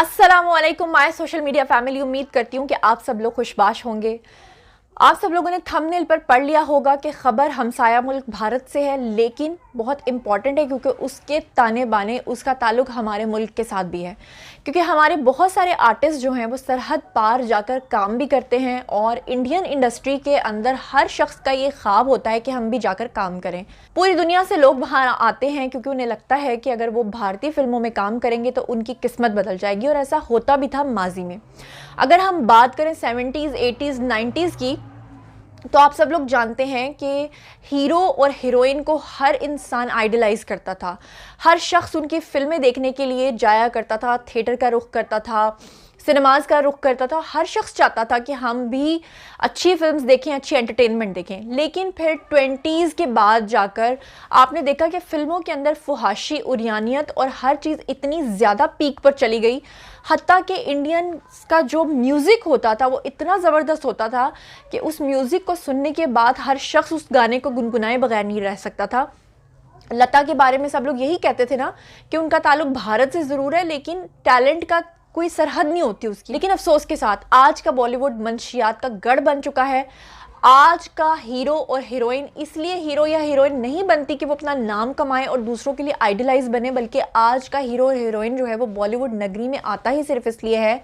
अस्सलामुअलैकुम my social media family. उम्मीद करती हूँ कि आप सब लोग खुशबाश होंगे। आप सब लोगों ने थंबनेल पर पढ़ लिया होगा कि खबर हमसाया मुल्क भारत से है, लेकिन बहुत इंपॉर्टेंट है क्योंकि उसके ताने बाने उसका ताल्लुक हमारे मुल्क के साथ भी है। क्योंकि हमारे बहुत सारे आर्टिस्ट जो हैं वो सरहद पार जाकर काम भी करते हैं और इंडियन इंडस्ट्री के अंदर हर शख्स का ये ख्वाब होता है कि हम भी जाकर काम करें। पूरी दुनिया से लोग वहाँ आते हैं क्योंकि उन्हें लगता है कि अगर वो भारतीय फिल्मों में काम करेंगे तो उनकी किस्मत बदल जाएगी, और ऐसा होता भी था माजी में। अगर हम बात करें 70s 80s 90s की, तो आप सब लोग जानते हैं कि हीरो और हीरोइन को हर इंसान आइडलाइज करता था। हर शख्स उनकी फिल्में देखने के लिए जाया करता था, थिएटर का रुख करता था, सिनेमाज का रुख करता था। हर शख्स चाहता था कि हम भी अच्छी फिल्म्स देखें, अच्छी एंटरटेनमेंट देखें। लेकिन फिर 20s के बाद जाकर आपने देखा कि फिल्मों के अंदर फुहाशी, उरियानियत और हर चीज़ इतनी ज़्यादा पीक पर चली गई, हत्ता कि इंडियन का जो म्यूज़िक होता था वो इतना ज़बरदस्त होता था कि उस म्यूज़िक को सुनने के बाद हर शख्स उस गाने को गुनगुनाए बगैर नहीं रह सकता था। लता के बारे में सब लोग यही कहते थे ना कि उनका ताल्लुक भारत से ज़रूर है, लेकिन टैलेंट का कोई सरहद नहीं होती उसकी। लेकिन अफसोस के साथ आज का बॉलीवुड मंशियात का गढ़ बन चुका है। आज का हीरो और हीरोइन इसलिए हीरो या हीरोइन नहीं बनती कि वो अपना नाम कमाए और दूसरों के लिए आइडलाइज बने, बल्कि आज का हीरो और हीरोइन जो है वो बॉलीवुड नगरी में आता ही सिर्फ इसलिए है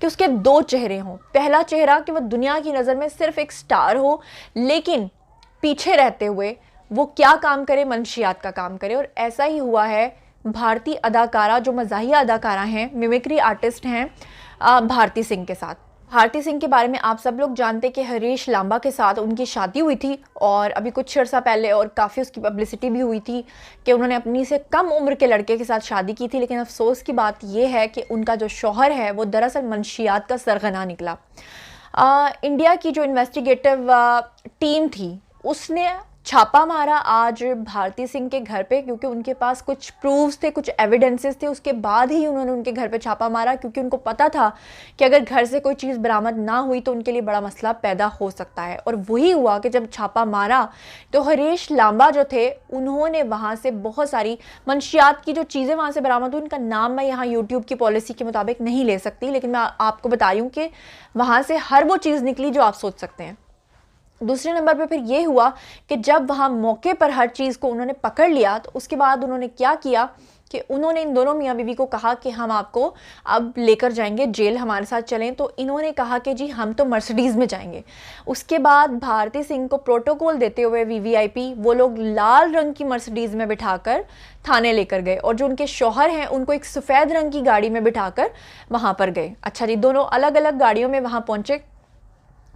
कि उसके दो चेहरे हों। पहला चेहरा कि वो दुनिया की नज़र में सिर्फ एक स्टार हो, लेकिन पीछे रहते हुए वो क्या काम करे, मंशियात का काम करे। और ऐसा ही हुआ है भारतीय अदाकारा, जो मज़ाहिया अदाकारा हैं, मिमिक्री आर्टिस्ट हैं, भारती सिंह के साथ। भारती सिंह के बारे में आप सब लोग जानते कि हरीश लांबा के साथ उनकी शादी हुई थी, और अभी कुछ अर्सा पहले और काफ़ी उसकी पब्लिसिटी भी हुई थी कि उन्होंने अपनी से कम उम्र के लड़के के साथ शादी की थी। लेकिन अफसोस की बात यह है कि उनका जो शौहर है वो दरअसल मंशियात का सरगना निकला। इंडिया की जो इन्वेस्टिगेटिव टीम थी उसने छापा मारा आज भारती सिंह के घर पे, क्योंकि उनके पास कुछ प्रूफ्स थे, कुछ एविडेंसेस थे। उसके बाद ही उन्होंने उनके घर पे छापा मारा, क्योंकि उनको पता था कि अगर घर से कोई चीज़ बरामद ना हुई तो उनके लिए बड़ा मसला पैदा हो सकता है। और वही हुआ कि जब छापा मारा तो हरीश लांबा जो थे उन्होंने वहाँ से बहुत सारी मंशियात की जो चीज़ें वहाँ से बरामद हुई, उनका नाम मैं यहाँ यूट्यूब की पॉलिसी के मुताबिक नहीं ले सकती, लेकिन मैं आपको बता रही हूँ कि वहाँ से हर वो चीज़ निकली जो आप सोच सकते हैं। दूसरे नंबर पे फिर ये हुआ कि जब वहाँ मौके पर हर चीज़ को उन्होंने पकड़ लिया तो उसके बाद उन्होंने क्या किया कि उन्होंने इन दोनों मियाँ बीवी को कहा कि हम आपको अब लेकर जाएंगे जेल, हमारे साथ चलें। तो इन्होंने कहा कि जी हम तो मर्सिडीज़ में जाएंगे। उसके बाद भारती सिंह को प्रोटोकॉल देते हुए वीवीआईपी वो लोग लाल रंग की मर्सिडीज़ में बिठाकर थाने लेकर गए, और जो उनके शौहर हैं उनको एक सफ़ेद रंग की गाड़ी में बिठाकर वहाँ पर गए। अच्छा जी, दोनों अलग अलग गाड़ियों में वहाँ पहुँचे।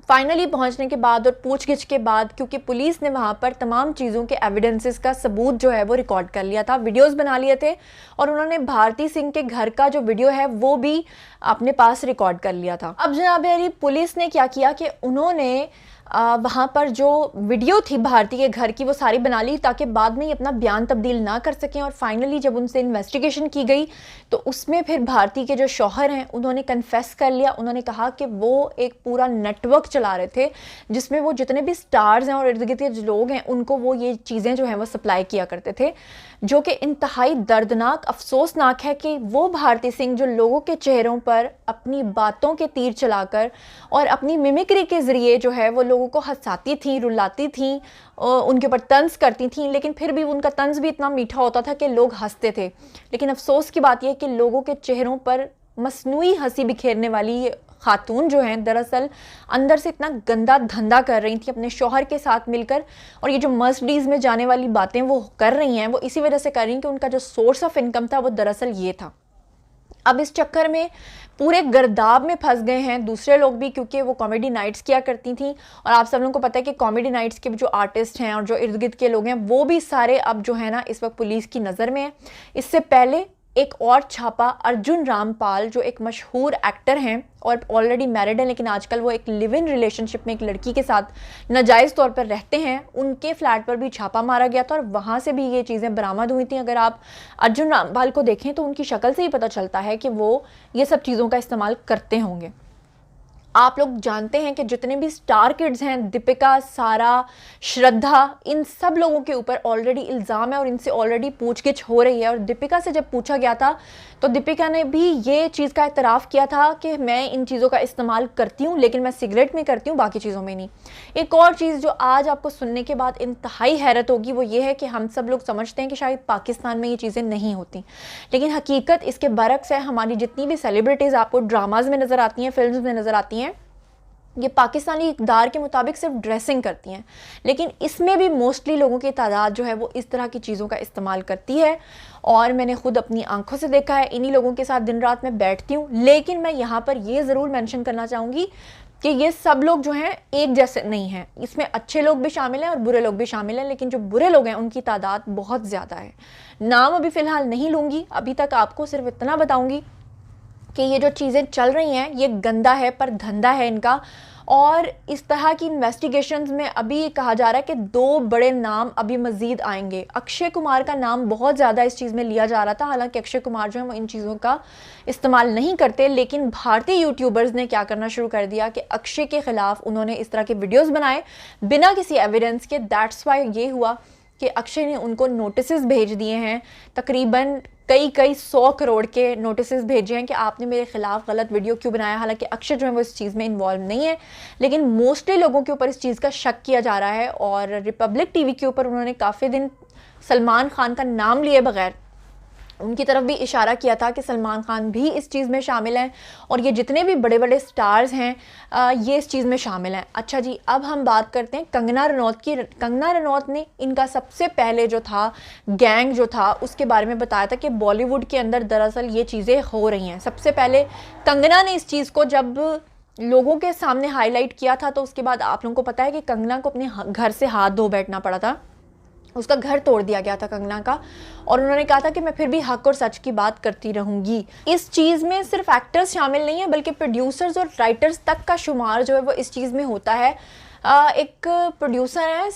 फाइनली पहुंचने के बाद और पूछगिछ के बाद, क्योंकि पुलिस ने वहाँ पर तमाम चीज़ों के एविडेंसेस का सबूत जो है वो रिकॉर्ड कर लिया था, वीडियोस बना लिए थे, और उन्होंने भारती सिंह के घर का जो वीडियो है वो भी अपने पास रिकॉर्ड कर लिया था। अब जनाब यारी पुलिस ने क्या किया कि उन्होंने वहाँ पर जो वीडियो थी भारती के घर की वो सारी बना ली, ताकि बाद में ये अपना बयान तब्दील ना कर सकें। और फाइनली जब उनसे इन्वेस्टिगेशन की गई तो उसमें फिर भारती के जो शौहर हैं उन्होंने कन्फेस कर लिया। उन्होंने कहा कि वो एक पूरा नेटवर्क चला रहे थे जिसमें वो जितने भी स्टार्स हैं और इर्द गिर्द के जो लोग हैं उनको वो ये चीज़ें जो हैं वो सप्लाई किया करते थे, जो कि इंतहाई दर्दनाक, अफसोसनाक है कि वो भारती सिंह जो लोगों के चेहरों पर अपनी बातों के तीर चलाकर और अपनी मिमिक्री के ज़रिए जो है वो लोगों को हंसाती थी, रुलाती थी, उनके ऊपर तंज करती थी, लेकिन फिर भी उनका तंज भी इतना मीठा होता था कि लोग हंसते थे। लेकिन अफसोस की बात यह कि लोगों के चेहरों पर मसनूई हंसी बिखेरने वाली खातून जो हैं दरअसल अंदर से इतना गंदा धंधा कर रही थी अपने शौहर के साथ मिलकर, और ये जो मर्सिडीज़ में जाने वाली बातें वो कर रही हैं वो इसी वजह से कर रही हैं कि उनका जो सोर्स ऑफ इनकम था वो दरअसल ये था। अब इस चक्कर में पूरे गर्दाब में फंस गए हैं दूसरे लोग भी, क्योंकि वो कॉमेडी नाइट्स किया करती थी, और आप सब लोगों को पता है कि कॉमेडी नाइट्स के जो आर्टिस्ट हैं और जो इर्द गिर्द के लोग हैं वो भी सारे अब जो है ना इस वक्त पुलिस की नज़र में है। इससे पहले एक और छापा अर्जुन रामपाल, जो एक मशहूर एक्टर हैं और ऑलरेडी मैरिड हैं, लेकिन आजकल वो एक लिव इन रिलेशनशिप में एक लड़की के साथ नाजायज़ तौर पर रहते हैं, उनके फ्लैट पर भी छापा मारा गया था और वहाँ से भी ये चीज़ें बरामद हुई थी। अगर आप अर्जुन रामपाल को देखें तो उनकी शक्ल से ही पता चलता है कि वो ये सब चीज़ों का इस्तेमाल करते होंगे। आप लोग जानते हैं कि जितने भी स्टार किड्स हैं, दीपिका, सारा, श्रद्धा, इन सब लोगों के ऊपर ऑलरेडी इल्ज़ाम है और इनसे ऑलरेडी पूछगिछ हो रही है। और दीपिका से जब पूछा गया था तो दीपिका ने भी ये चीज़ का इतराफ़ किया था कि मैं इन चीज़ों का इस्तेमाल करती हूँ, लेकिन मैं सिगरेट में करती हूँ, बाकी चीज़ों में नहीं। एक और चीज़ जो आज आपको सुनने के बाद इंतहाई हैरत होगी वो ये है कि हम सब लोग समझते हैं कि शायद पाकिस्तान में ये चीज़ें नहीं होती, लेकिन हकीकत इसके बरक्स है। हमारी जितनी भी सेलिब्रिटीज़ आपको ड्रामाज में नज़र आती हैं, फिल्म में नज़र आती हैं, ये पाकिस्तानी इक़्तिदार के मुताबिक सिर्फ ड्रेसिंग करती हैं, लेकिन इसमें भी मोस्टली लोगों की तादाद जो है वो इस तरह की चीज़ों का इस्तेमाल करती है। और मैंने खुद अपनी आंखों से देखा है, इन्हीं लोगों के साथ दिन रात में बैठती हूँ। लेकिन मैं यहाँ पर ये ज़रूर मेंशन करना चाहूँगी कि ये सब लोग जो हैं एक जैसे नहीं हैं, इसमें अच्छे लोग भी शामिल हैं और बुरे लोग भी शामिल हैं, लेकिन जो बुरे लोग हैं उनकी तादाद बहुत ज़्यादा है। नाम अभी फ़िलहाल नहीं लूँगी, अभी तक आपको सिर्फ इतना बताऊँगी कि ये जो चीज़ें चल रही हैं ये गंदा है पर धंधा है इनका। और इस तरह की इन्वेस्टिगेशंस में अभी कहा जा रहा है कि 2 बड़े नाम अभी मज़ीद आएंगे। अक्षय कुमार का नाम बहुत ज़्यादा इस चीज़ में लिया जा रहा था, हालांकि अक्षय कुमार जो है वो इन चीज़ों का इस्तेमाल नहीं करते, लेकिन भारतीय यूट्यूबर्स ने क्या करना शुरू कर दिया कि अक्षय के ख़िलाफ़ उन्होंने इस तरह के वीडियोज़ बनाए बिना किसी एविडेंस के। दैट्स वाई ये हुआ कि अक्षय ने उनको नोटिसेस भेज दिए हैं, तकरीबन कई 100 करोड़ के नोटिसेस भेजे हैं कि आपने मेरे खिलाफ गलत वीडियो क्यों बनाया। हालांकि अक्षय जो है वो इस चीज़ में इन्वॉल्व नहीं है, लेकिन मोस्टली लोगों के ऊपर इस चीज़ का शक किया जा रहा है। और रिपब्लिक टीवी के ऊपर उन्होंने काफ़ी दिन सलमान खान का नाम लिए बगैर उनकी तरफ भी इशारा किया था कि सलमान खान भी इस चीज़ में शामिल हैं और ये जितने भी बड़े बड़े स्टार्स हैं ये इस चीज़ में शामिल हैं। अच्छा जी, अब हम बात करते हैं कंगना रनौत की। कंगना रनौत ने इनका सबसे पहले जो था गैंग जो था उसके बारे में बताया था कि बॉलीवुड के अंदर दरअसल ये चीज़ें हो रही हैं। सबसे पहले कंगना ने इस चीज़ को जब लोगों के सामने हाईलाइट किया था तो उसके बाद आप लोगों को पता है कि कंगना को अपने घर से हाथ धो बैठना पड़ा था, उसका घर तोड़ दिया गया था कंगना का। और उन्होंने कहा था कि मैं फिर भी हक और सच की बात करती रहूंगी। इस चीज़ में सिर्फ एक्टर्स शामिल नहीं है बल्कि प्रोड्यूसर्स और राइटर्स तक का शुमार जो है वो इस चीज़ में होता है। एक प्रोड्यूसर है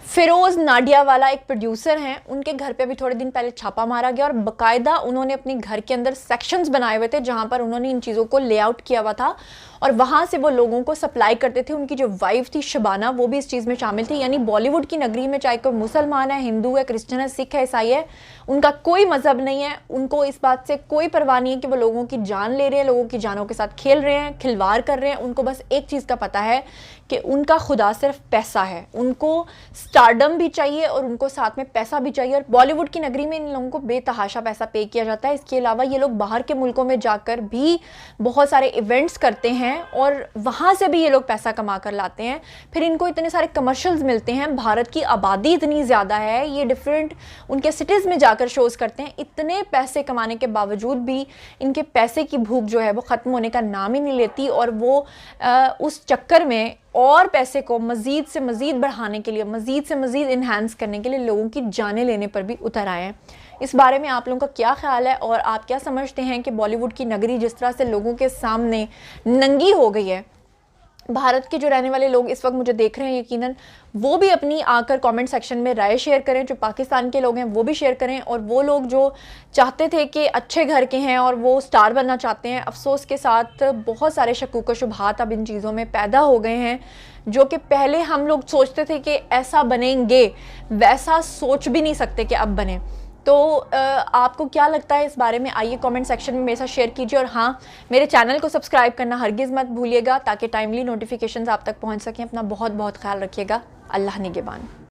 फिरोज़ नाडिया वाला, एक प्रोड्यूसर हैं, उनके घर पे अभी थोड़े दिन पहले छापा मारा गया और बाकायदा उन्होंने अपने घर के अंदर सेक्शंस बनाए हुए थे जहां पर उन्होंने इन चीज़ों को लेआउट किया हुआ था और वहां से वो लोगों को सप्लाई करते थे। उनकी जो वाइफ थी शबाना वो भी इस चीज़ में शामिल थी। यानी बॉलीवुड की नगरी में चाहे कोई मुसलमान है, हिंदू है, क्रिश्चियन है, सिख है, ईसाई है, उनका कोई मजहब नहीं है, उनको इस बात से कोई परवाह नहीं है कि वो लोगों की जान ले रहे हैं, लोगों की जानों के साथ खेल रहे हैं, खिलवाड़ कर रहे हैं। उनको बस एक चीज़ का पता है कि उनका खुदा सिर्फ पैसा है, उनको स्टारडम भी चाहिए और उनको साथ में पैसा भी चाहिए। और बॉलीवुड की नगरी में इन लोगों को बेतहाशा पैसा पे किया जाता है। इसके अलावा ये लोग बाहर के मुल्कों में जाकर भी बहुत सारे इवेंट्स करते हैं और वहाँ से भी ये लोग पैसा कमा कर लाते हैं। फिर इनको इतने सारे कमर्शियल्स मिलते हैं, भारत की आबादी इतनी ज़्यादा है, ये डिफरेंट उनके सिटीज़ में जाकर शोज़ करते हैं। इतने पैसे कमाने के बावजूद भी इनके पैसे की भूख जो है वो ख़त्म होने का नाम ही नहीं लेती और वो उस चक्कर में और पैसे को मज़ीद से मज़ीद बढ़ाने के लिए, मज़ीद से मज़ीद इन्हांस करने के लिए लोगों की जानें लेने पर भी उतर आए हैं। इस बारे में आप लोगों का क्या ख्याल है और आप क्या समझते हैं कि बॉलीवुड की नगरी जिस तरह से लोगों के सामने नंगी हो गई है, भारत के जो रहने वाले लोग इस वक्त मुझे देख रहे हैं यकीनन वो भी अपनी आकर कमेंट सेक्शन में राय शेयर करें। जो पाकिस्तान के लोग हैं वो भी शेयर करें और वो लोग जो चाहते थे कि अच्छे घर के हैं और वो स्टार बनना चाहते हैं, अफसोस के साथ बहुत सारे शकूक व शुबहात अब इन चीज़ों में पैदा हो गए हैं जो कि पहले हम लोग सोचते थे कि ऐसा बनेंगे, वैसा सोच भी नहीं सकते कि अब बने। तो आपको क्या लगता है इस बारे में, आइए कमेंट सेक्शन में मेरे साथ शेयर कीजिए। और हाँ, मेरे चैनल को सब्सक्राइब करना हरगिज़ मत भूलिएगा ताकि टाइमली नोटिफिकेशंस आप तक पहुंच सकें। अपना बहुत बहुत ख्याल रखिएगा। अल्लाह निगहबान।